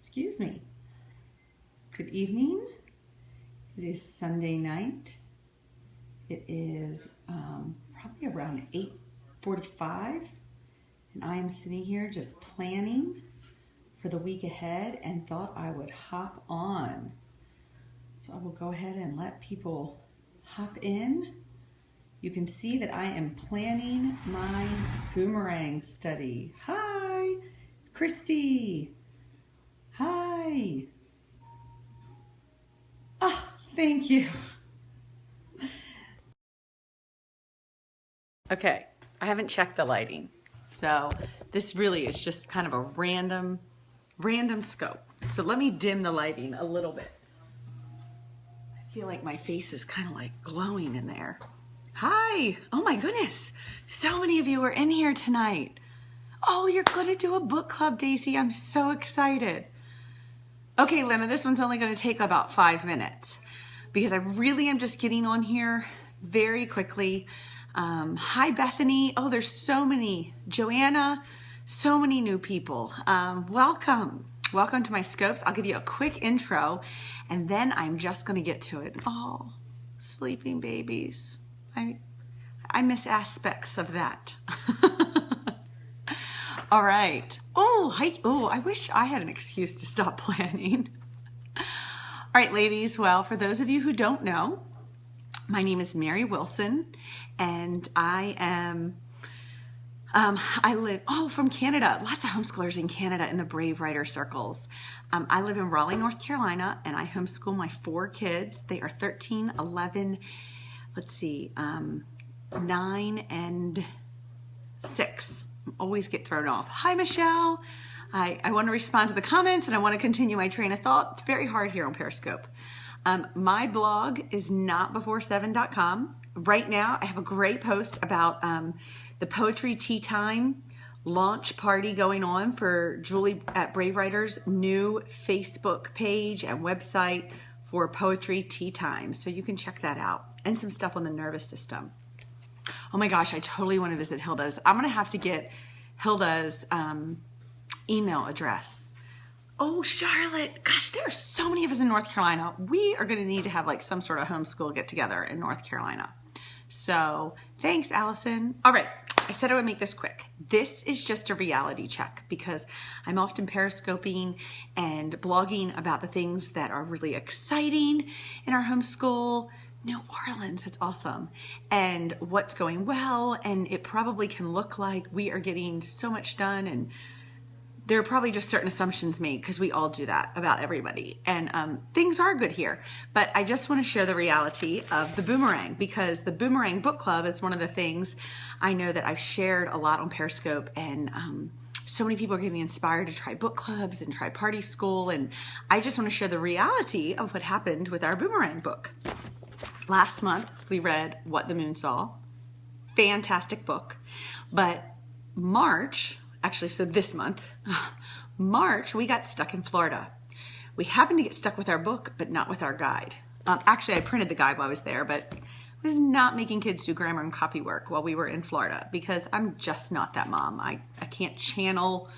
Excuse me. Good evening. It is Sunday night. It is probably around 8:45, and I am sitting here just planning for the week ahead and thought I would hop on. So I will go ahead and let people hop in. You can see that I am planning my boomerang study. Hi, it's Christy. Hi. Oh, thank you. Okay, I haven't checked the lighting. So this really is just kind of a random scope. So let me dim the lighting a little bit. I feel like my face is kind of like glowing in there. Hi, oh my goodness. So many of you are in here tonight. Oh, you're gonna do a book club, Daisy. I'm so excited. Okay, Lena, this one's only gonna take about 5 minutes because I really am just getting on here very quickly. Hi, Bethany. Oh, there's so many. Joanna, so many new people. Welcome. Welcome to my scopes. I'll give you a quick intro and then I'm just gonna get to it. Oh, sleeping babies. I miss aspects of that. All right. Oh, hi. Oh, I wish I had an excuse to stop planning. All right, ladies. Well, for those of you who don't know, my name is Mary Wilson, and I am, I live, from Canada. Lots of homeschoolers in Canada in the Brave Writer circles. I live in Raleigh, North Carolina, and I homeschool my 4 kids. They are 13, 11, 9 and 6. Always get thrown off. Hi, Michelle. I want to respond to the comments and I want to continue my train of thought. It's very hard here on Periscope. My blog is notbefore7.com. Right now, I have a great post about the Poetry Tea Time launch party going on for Julie at Brave Writers' new Facebook page and website for Poetry Tea Time. So you can check that out, and some stuff on the nervous system. Oh my gosh, I totally want to visit Hilda's. I'm going to have to get Hilda's email address. Oh, Charlotte. Gosh, there are so many of us in North Carolina. We are going to need to have like some sort of homeschool get together in North Carolina. So thanks, Allison. All right. I said I would make this quick. This is just a reality check because I'm often periscoping and blogging about the things that are really exciting in our homeschool. New Orleans, that's awesome. And what's going well, and it probably can look like we are getting so much done, and there are probably just certain assumptions made because we all do that about everybody. And things are good here, but I just want to share the reality of the boomerang because the Boomerang Book Club is one of the things I know that I've shared a lot on Periscope, and so many people are getting inspired to try book clubs and try party school, and I just want to share the reality of what happened with our boomerang book. Last month, we read What the Moon Saw. Fantastic book. But March, actually, so this month, March, we got stuck in Florida. We happened to get stuck with our book, but not with our guide. Actually, I printed the guide while I was there, but I was not making kids do grammar and copy work while we were in Florida because I'm just not that mom. I can't channel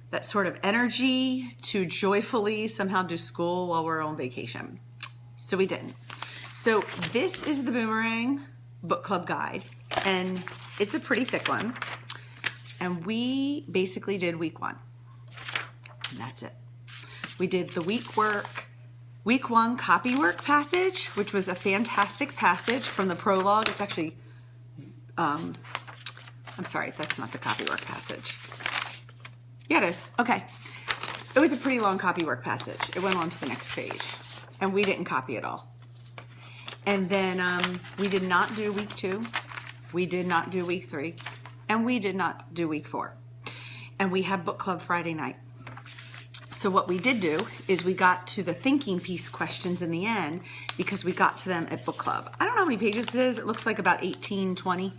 that sort of energy to joyfully somehow do school while we're on vacation. So we didn't. So this is the Boomerang Book Club Guide, and it's a pretty thick one. And we basically did week 1, and that's it. We did the week 1 copy work passage, which was a fantastic passage from the prologue. It's actually, I'm sorry, that's not the copy work passage. Yeah, it is. Okay. It was a pretty long copy work passage. It went on to the next page, and we didn't copy it all. And then we did not do week 2, we did not do week 3, and we did not do week 4. And we have book club Friday night. So what we did do is we got to the thinking piece questions in the end because we got to them at book club. I don't know how many pages it is. It looks like about 18, 20.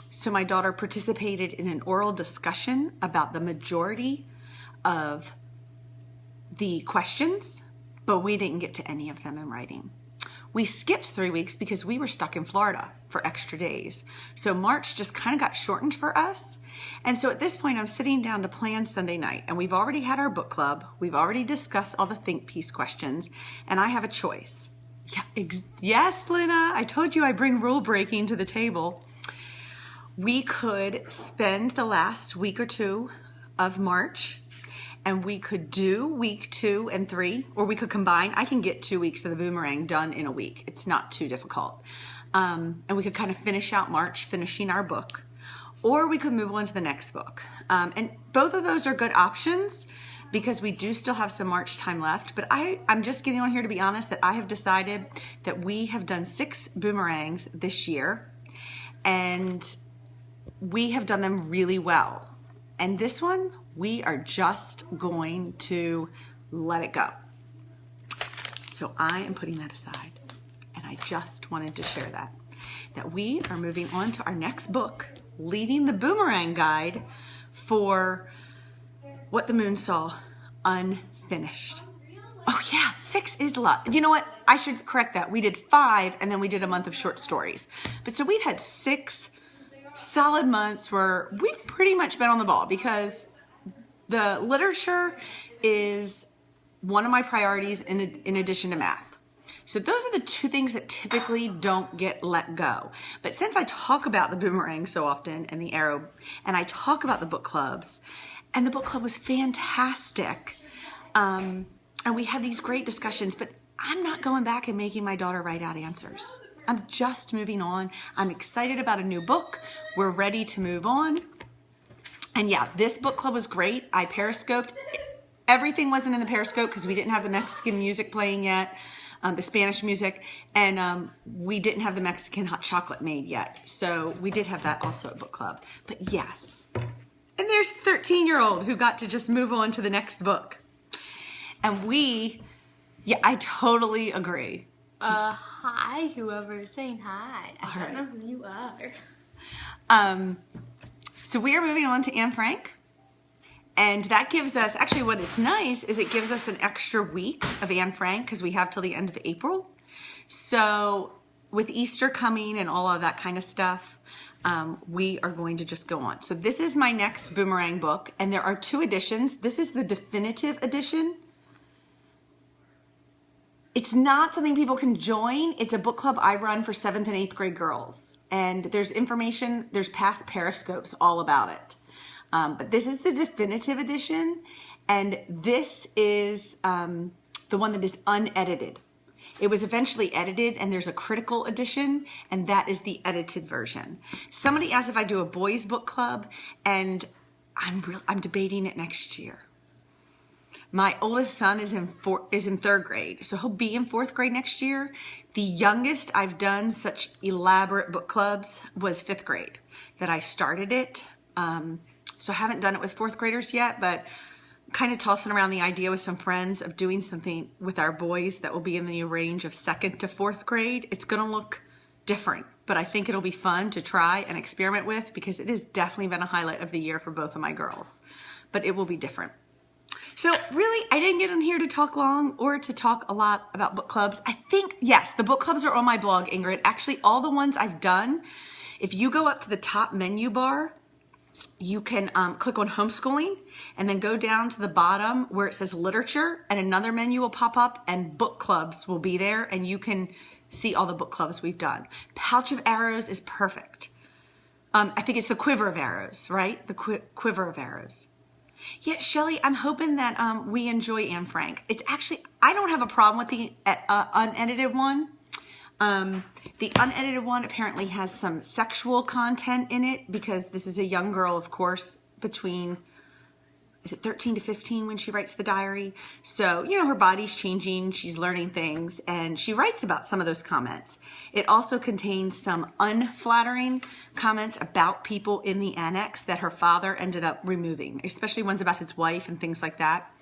So my daughter participated in an oral discussion about the majority of the questions, but we didn't get to any of them in writing. We skipped 3 weeks because we were stuck in Florida for extra days. So March just kind of got shortened for us. And so at this point, I'm sitting down to plan Sunday night, and we've already had our book club. We've already discussed all the think piece questions, and I have a choice. Yeah, yes, Lena, I told you I bring rule breaking to the table. We could spend the last week or two of March, and we could do week 2 and 3, or we could combine. I can get 2 weeks of the boomerang done in a week. It's not too difficult. And we could kind of finish out March, finishing our book, or we could move on to the next book. And both of those are good options because we do still have some March time left. But I'm just getting on here to be honest that I have decided that we have done 6 boomerangs this year, and we have done them really well. And this one, we are just going to let it go. So I am putting that aside, and I just wanted to share that we are moving on to our next book, leaving the boomerang guide for What the Moon Saw unfinished. Oh yeah, 6 is a lot. You know what? I should correct that. We did 5, and then we did a month of short stories. But so we've had 6 solid months where we've pretty much been on the ball because the literature is one of my priorities in addition to math. So those are the 2 things that typically don't get let go. But since I talk about the boomerang so often and the arrow, and I talk about the book clubs, and the book club was fantastic, and we had these great discussions, but I'm not going back and making my daughter write out answers. I'm just moving on. I'm excited about a new book. We're ready to move on. And yeah, this book club was great. I periscoped. Everything wasn't in the periscope because we didn't have the Mexican music playing yet, the Spanish music, and we didn't have the Mexican hot chocolate made yet. So we did have that also at book club. But yes. And there's 13-year-old who got to just move on to the next book. And I totally agree. Hi, whoever's saying hi. I don't know who you are. So we are moving on to Anne Frank. And that gives us, actually what is nice is it gives us an extra week of Anne Frank because we have till the end of April. So with Easter coming and all of that kind of stuff, we are going to just go on. So this is my next boomerang book, and there are 2 editions. This is the definitive edition. It's not something people can join. It's a book club I run for 7th and 8th grade girls. And there's information, there's past periscopes all about it. But this is the definitive edition, and this is the one that is unedited. It was eventually edited, and there's a critical edition, and that is the edited version. Somebody asked if I do a boys book club, and I'm debating it next year. My oldest son is in 3rd grade, so he'll be in 4th grade next year. The youngest I've done such elaborate book clubs was 5th grade, that I started it. So I haven't done it with 4th graders yet, but kind of tossing around the idea with some friends of doing something with our boys that will be in the range of 2nd to 4th grade. It's going to look different, but I think it'll be fun to try and experiment with because it has definitely been a highlight of the year for both of my girls, but it will be different. So really, I didn't get on here to talk long or to talk a lot about book clubs. I think, yes, the book clubs are on my blog, Ingrid. Actually, all the ones I've done, if you go up to the top menu bar, you can click on homeschooling and then go down to the bottom where it says literature, and another menu will pop up and book clubs will be there, and you can see all the book clubs we've done. Pouch of Arrows is perfect. I think it's the Quiver of Arrows, right? The Quiver of Arrows. Yeah, Shelly, I'm hoping that we enjoy Anne Frank. It's actually, I don't have a problem with the unedited one. The unedited one apparently has some sexual content in it because this is a young girl, of course, between, is it 13 to 15 when she writes the diary? So, you know, her body's changing, she's learning things, and she writes about some of those comments. It also contains some unflattering comments about people in the annex that her father ended up removing, especially ones about his wife and things like that.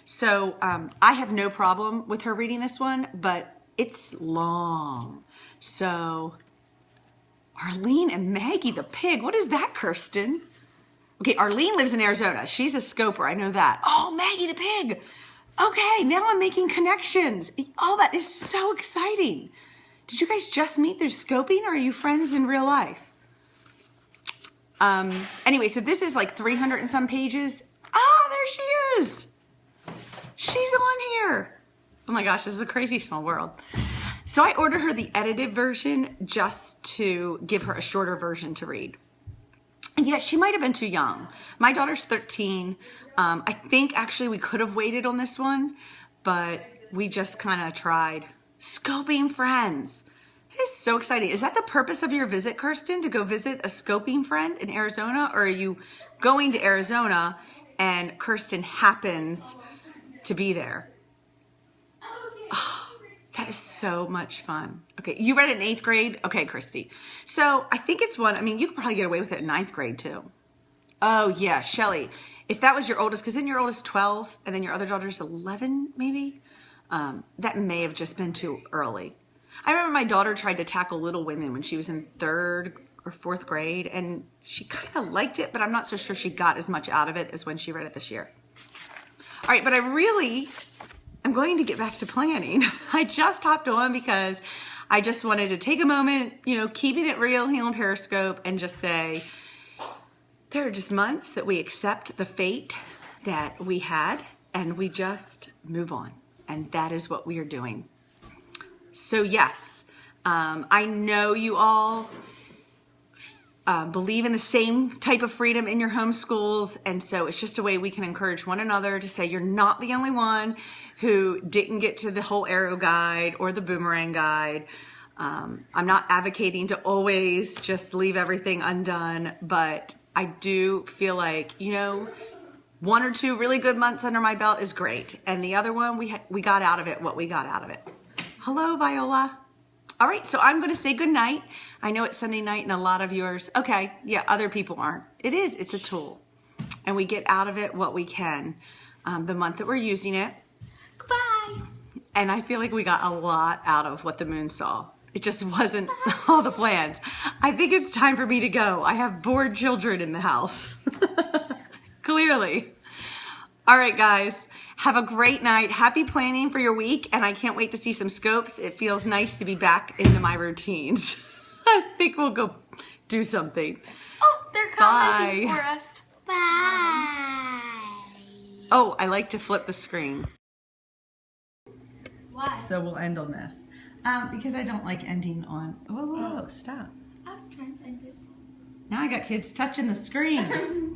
So I have no problem with her reading this one, but it's long. So Arlene and Maggie the pig. What is that, Kirsten? Okay, Arlene lives in Arizona. She's a scoper. I know that. Oh, Maggie the pig. Okay, now I'm making connections. Oh, that is so exciting. Did you guys just meet through scoping, or are you friends in real life? Anyway, so this is like 300 and some pages. Ah, there she is. She's on here. Oh my gosh, this is a crazy small world. So I ordered her the edited version just to give her a shorter version to read. And yeah, she might have been too young. My daughter's 13. I think actually we could have waited on this one, but we just kind of tried. Scoping friends. It is so exciting. Is that the purpose of your visit, Kirsten, to go visit a scoping friend in Arizona? Or are you going to Arizona and Kirsten happens to be there? Oh, that is so much fun. Okay, you read it in 8th grade? Okay, Christy. So I think it's one, I mean, you could probably get away with it in 9th grade too. Oh yeah, Shelly. If that was your oldest, because then your oldest 12 and then your other daughter's 11 maybe, that may have just been too early. I remember my daughter tried to tackle Little Women when she was in 3rd or 4th grade, and she kind of liked it, but I'm not so sure she got as much out of it as when she read it this year. All right, but I'm going to get back to planning. I just hopped on because I just wanted to take a moment, you know, keeping it real here on Periscope, and just say, there are just months that we accept the fate that we had, and we just move on. And that is what we are doing. So yes, I know you all believe in the same type of freedom in your homeschools, and so it's just a way we can encourage one another to say you're not the only one who didn't get to the whole arrow guide or the boomerang guide. I'm not advocating to always just leave everything undone, but I do feel like, you know, 1 or 2 really good months under my belt is great, and the other one we got out of it what we got out of it. Hello, Viola. All right, so I'm going to say good night. I know it's Sunday night and a lot of yours. Okay, yeah, other people aren't. It's a tool. And we get out of it what we can the month that we're using it. Goodbye. And I feel like we got a lot out of what the moon saw. It just wasn't all the plans. I think it's time for me to go. I have bored children in the house. Clearly. All right, guys. Have a great night. Happy planning for your week, and I can't wait to see some scopes. It feels nice to be back into my routines. I think we'll go do something. Oh, they're commenting Bye. for us. Bye. Oh, I like to flip the screen. Why? So we'll end on this. Because I don't like ending on... Whoa, stop. I was trying to end it. Now I got kids touching the screen.